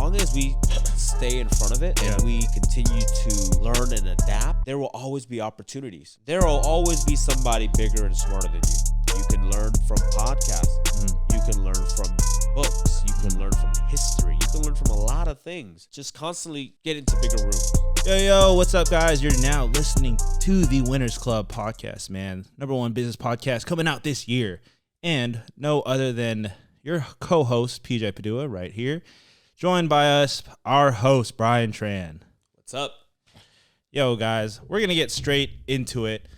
long as we stay in front of it and we continue to learn and adapt, there will always be opportunities. There will always be somebody bigger and smarter than you. You can learn from podcasts. You can learn from books. You can learn from history. You can learn from a lot of things. Just constantly get into bigger rooms. Yo, what's up, guys? You're now listening to the Winners Club podcast, man. #1 business podcast coming out this year. And no other than your co-host, PJ Padua, right here. Joined by us, our host, Brian Tran. What's up? Yo, guys, we're going to get straight into it.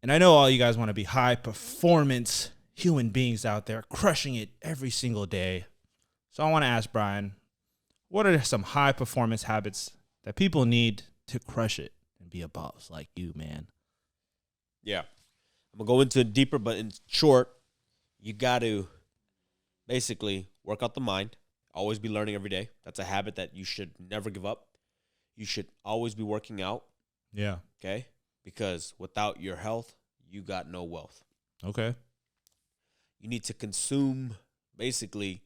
And I know all you guys want to be high-performance human beings out there crushing it every single day. So I want to ask Brian, what are some high-performance habits that people need to crush it and be a boss like you, man? Yeah. I'm going to go into it deeper, but in short, you got to basically work out the mind, always be learning every day. That's a habit that you should never give up. You should always be working out. Yeah. Okay? Because without your health, you got no wealth. Okay. You need to consume basically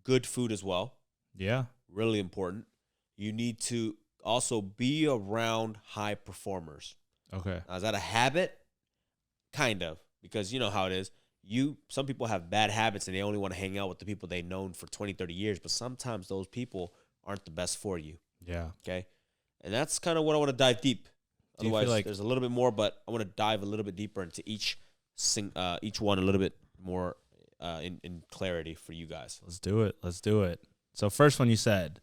good food as well. Yeah. Really important. You need to also be around high performers. Okay. Now, is that a habit? Kind of, because you know how it is. Some people have bad habits and they only want to hang out with the people they've known for 20, 30 years, but sometimes those people aren't the best for you. Yeah. Okay? And that's kind of what I want to dive deep. Do you feel Otherwise, like there's a little bit more, but I want to dive a little bit deeper into each one a little bit more in clarity for you guys. Let's do it. So first one you said,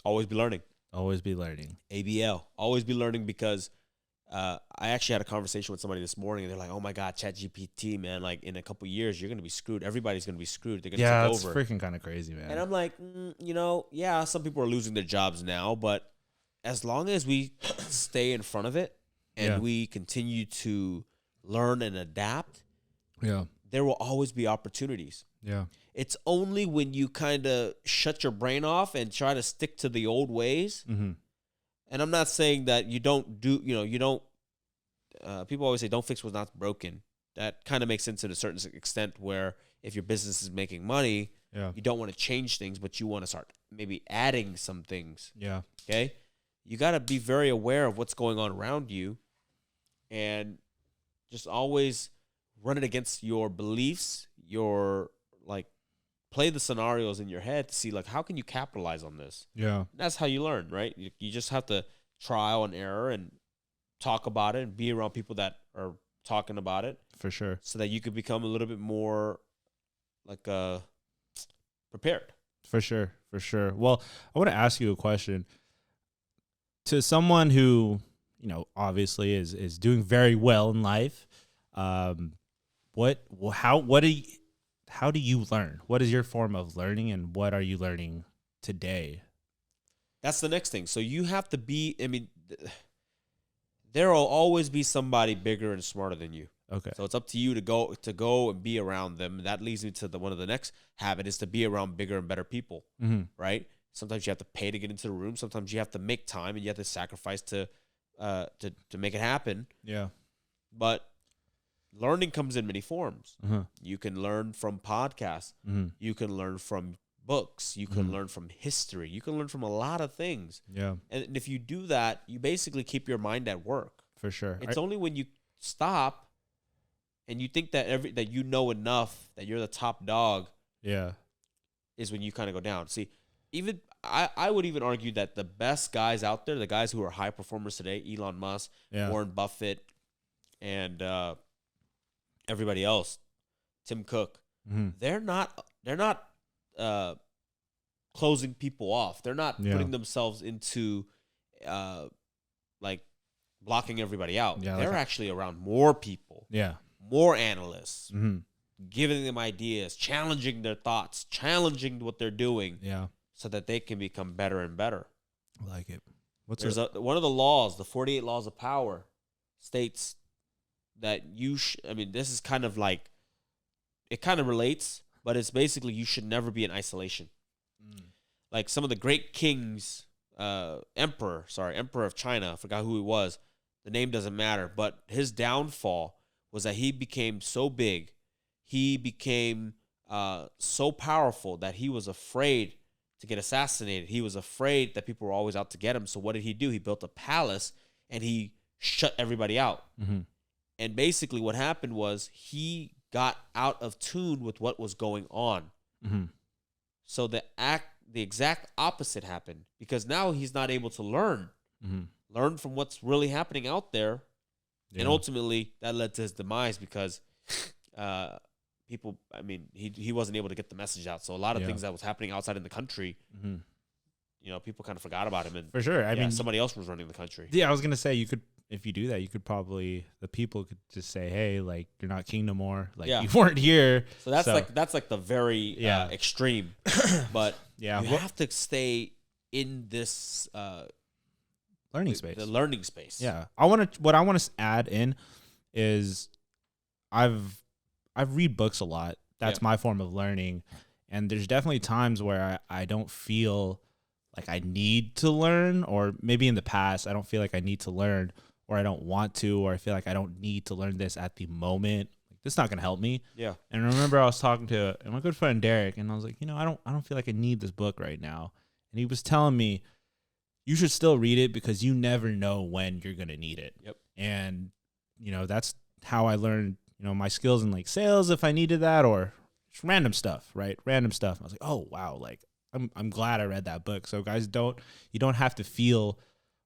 Always be learning. always be learning. ABL. Always be learning, because I actually had a conversation with somebody this morning, and they're like, oh, my God, ChatGPT, man, like in a couple years, you're going to be screwed. Everybody's going to be screwed. They're going to take over. Yeah, it's freaking kind of crazy, man. And I'm like, yeah, some people are losing their jobs now, but as long as we stay in front of it and we continue to learn and adapt, there will always be opportunities. Yeah. It's only when you kind of shut your brain off and try to stick to the old ways. Mm-hmm. And I'm not saying that you don't do, people always say don't fix what's not broken. That kind of makes sense to a certain extent, where if your business is making money, you don't want to change things, but you want to start maybe adding some things. Yeah. Okay. You got to be very aware of what's going on around you and just always run it against your beliefs, play the scenarios in your head to see, how can you capitalize on this? Yeah. That's how you learn, right? You just have to trial and error and talk about it and be around people that are talking about it. For sure. So that you could become a little bit more prepared. For sure. Well, I want to ask you a question. To someone who, obviously is doing very well in life, how do you learn? What is your form of learning, and what are you learning today? That's the next thing. So you have to be, there will always be somebody bigger and smarter than you. Okay. So it's up to you to go and be around them. That leads me to one of the next habit is to be around bigger and better people, right? Sometimes you have to pay to get into the room. Sometimes you have to make time and you have to sacrifice to make it happen. Yeah. But learning comes in many forms. Uh-huh. You can learn from podcasts. You can learn from books. You can learn from history. You can learn from a lot of things. Yeah. And if you do that, you basically keep your mind at work. For sure. It's only when you stop and you think that that you know enough, that you're the top dog, is when you kind of go down. See, even I would even argue that the best guys out there, the guys who are high performers today, Elon Musk, Warren Buffett, and everybody else, Tim Cook, they're not closing people off. They're not putting themselves into blocking everybody out. Yeah, they're actually around more people. Yeah. More analysts, giving them ideas, challenging their thoughts, challenging what they're doing, so that they can become better and better. I like it. One of the laws, the 48 laws of power, states that this is kind of it kind of relates, but it's basically you should never be in isolation. Like some of the great kings, emperor of China, I forgot who he was. The name doesn't matter, but his downfall was that he became so big, he became so powerful that he was afraid to get assassinated. He was afraid that people were always out to get him. So what did he do? He built a palace and he shut everybody out. Mm-hmm. And basically what happened was he got out of tune with what was going on. Mm-hmm. So the exact opposite happened, because now he's not able to learn from what's really happening out there. Yeah. And ultimately that led to his demise, because people, I mean, he wasn't able to get the message out. So a lot of things that was happening outside in the country, you know, people kind of forgot about him. And For sure. I mean, somebody else was running the country. Yeah, I was going to say, you could, if you do that, you could probably, the people could just say, hey, like, you're not king no more. Like, you weren't here. So that's like the very extreme. But you have to stay in this learning space. The learning space. Yeah. What I want to add in is I've read books a lot. That's my form of learning. And there's definitely times where I don't feel like I need to learn, or maybe in the past, I don't feel like I need to learn, or I don't want to, or I feel like I don't need to learn this at the moment. Like, this is not going to help me. Yeah. And I remember I was talking to my good friend Derek, and I was like, you know, I don't feel like I need this book right now. And he was telling me, you should still read it because you never know when you're going to need it. Yep. And, you know, that's how I learned, you know, my skills in like sales, if I needed that, or just random stuff, right? Random stuff. And I was like, oh, wow. Like, I'm glad I read that book. So guys, you don't have to feel,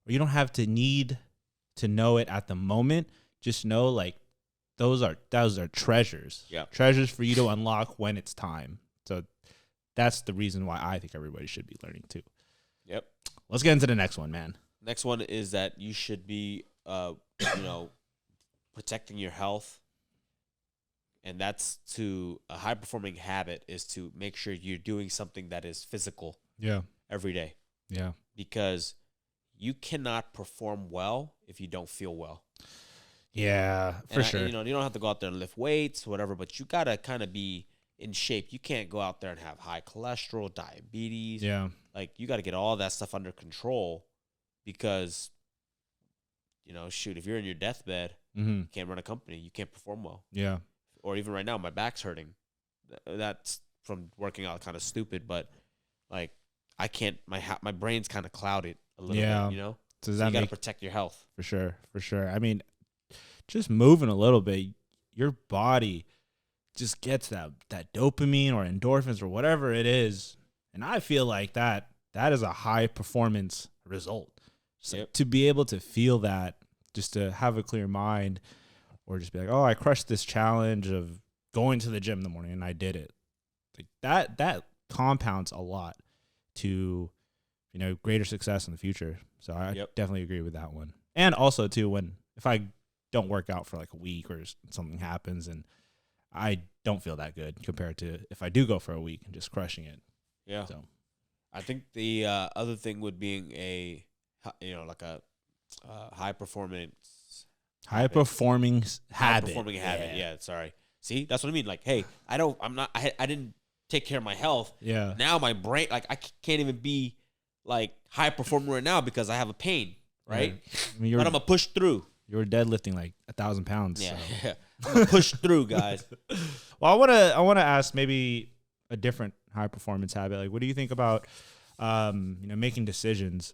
or you don't have to need to know it at the moment. Just know, like, those are treasures. Yeah. Treasures for you to unlock when it's time. So that's the reason why I think everybody should be learning too. Yep. Let's get into the next one, man. Next one is that you should be, you know, protecting your health. And that's to a high performing habit is to make sure you're doing something that is physical. Yeah. Every day. Yeah. Because you cannot perform well if you don't feel well. Yeah, for sure. You know, you don't have to go out there and lift weights, whatever, but you got to kind of be in shape. You can't go out there and have high cholesterol, diabetes. Yeah. Like, you got to get all that stuff under control, because, you know, shoot, if you're in your deathbed, you can't run a company, you can't perform well. Yeah. Or even right now, my back's hurting. That's from working out, kind of stupid, but like, I can't, my brain's kind of clouded a little bit, you know? So you got to protect your health. For sure. For sure. I mean, just moving a little bit, your body just gets that dopamine or endorphins or whatever it is. And I feel like that is a high performance result. So to be able to feel that, just to have a clear mind, or just be like, oh, I crushed this challenge of going to the gym in the morning and I did it. Like that compounds a lot to, you know, greater success in the future. So I definitely agree with that one. And also too, if I don't work out for like a week or something happens and I don't feel that good compared to if I do go for a week and just crushing it. Yeah. So I think the other thing would being a, you know, like a high performing habit. Yeah. Sorry. See, that's what I mean. Like, hey, I didn't take care of my health. Yeah. Now my brain, like, I can't even be like high performer right now because I have a pain. Right. I mean, but I'm gonna push through. You were deadlifting like 1,000 pounds. Yeah. So. I'm gonna push through, guys. Well, I wanna ask maybe a different high performance habit. Like, what do you think about, you know, making decisions?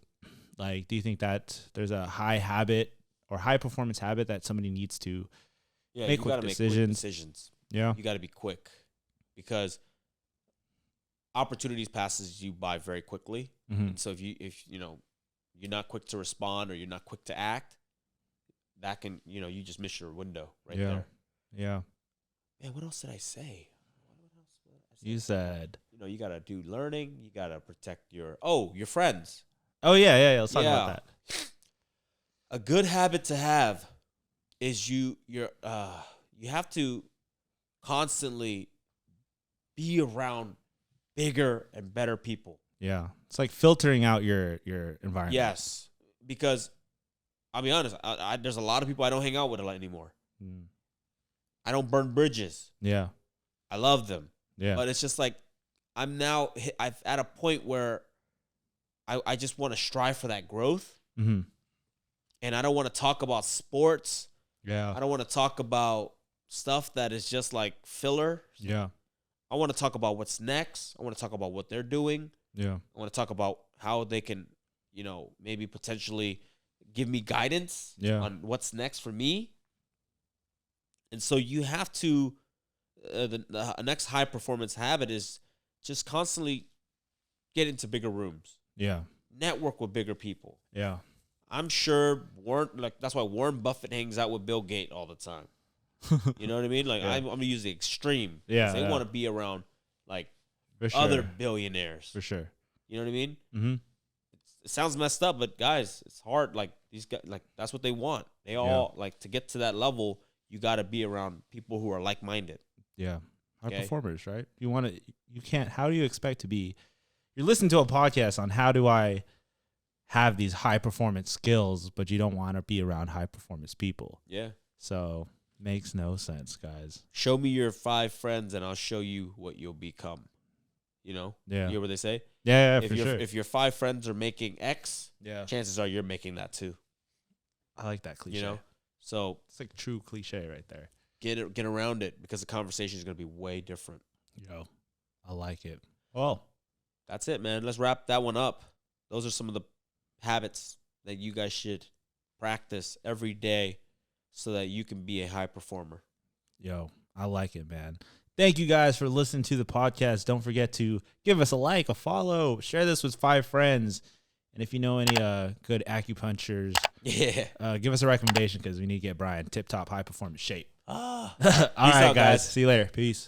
Like, do you think that there's a high habit or high performance habit that somebody needs to make quick decisions? Yeah. You got to be quick, because opportunities passes you by very quickly. And so if you know, you're not quick to respond or you're not quick to act, that can, you know, you just miss your window there. Yeah. Man, what else did I say? You said, you know, you got to do learning. You got to protect your friends. Oh, yeah. Let's talk about that. A good habit to have is you have to constantly be around bigger and better people. Yeah. It's like filtering out your environment. Yes. Because I'll be honest, there's a lot of people I don't hang out with a lot anymore. I don't burn bridges. Yeah. I love them. Yeah. But it's just like, I'm at a point where I just want to strive for that growth. And I don't want to talk about sports. Yeah. I don't want to talk about stuff that is just like filler. Yeah. I want to talk about what's next. I want to talk about what they're doing. Yeah. I want to talk about how they can, maybe potentially give me guidance on what's next for me. And so you have to, the next high performance habit is just constantly get into bigger rooms. Yeah. Network with bigger people. Yeah. I'm sure that's why Warren Buffett hangs out with Bill Gates all the time. You know what I mean? Like I'm gonna use the extreme. Yeah. They want to be around like For sure. other billionaires. For sure. You know what I mean? Mm-hmm. It sounds messed up, but guys, it's hard. Like these guys, like that's what they want. They all like to get to that level. You got to be around people who are like minded. Yeah. High Okay. performers, right? You can't, how do you expect to be, you're listening to a podcast on how do I have these high performance skills, but you don't want to be around high performance people. Yeah. So makes no sense, guys. Show me your 5 friends, and I'll show you what you'll become. Yeah. You hear what they say? Yeah, If for your sure. if your 5 friends are making X, Yeah. chances are you're making that too. I like that cliche. You know. So It's like true cliche right there. get around it, because the conversation is going to be way different. Yo, I like it. Well, That's it, man. Let's wrap that one up. Those are some of the habits that you guys should practice every day so that you can be a high performer. yo, I like it, man. Thank you guys for listening to the podcast. Don't forget to give us a like, a follow, share this with 5 friends. And if you know any good acupuncturists, Yeah. give us a recommendation because we need to get Brian tip-top high performance shape. Ah. All right, out, guys. guys. See you later. Peace.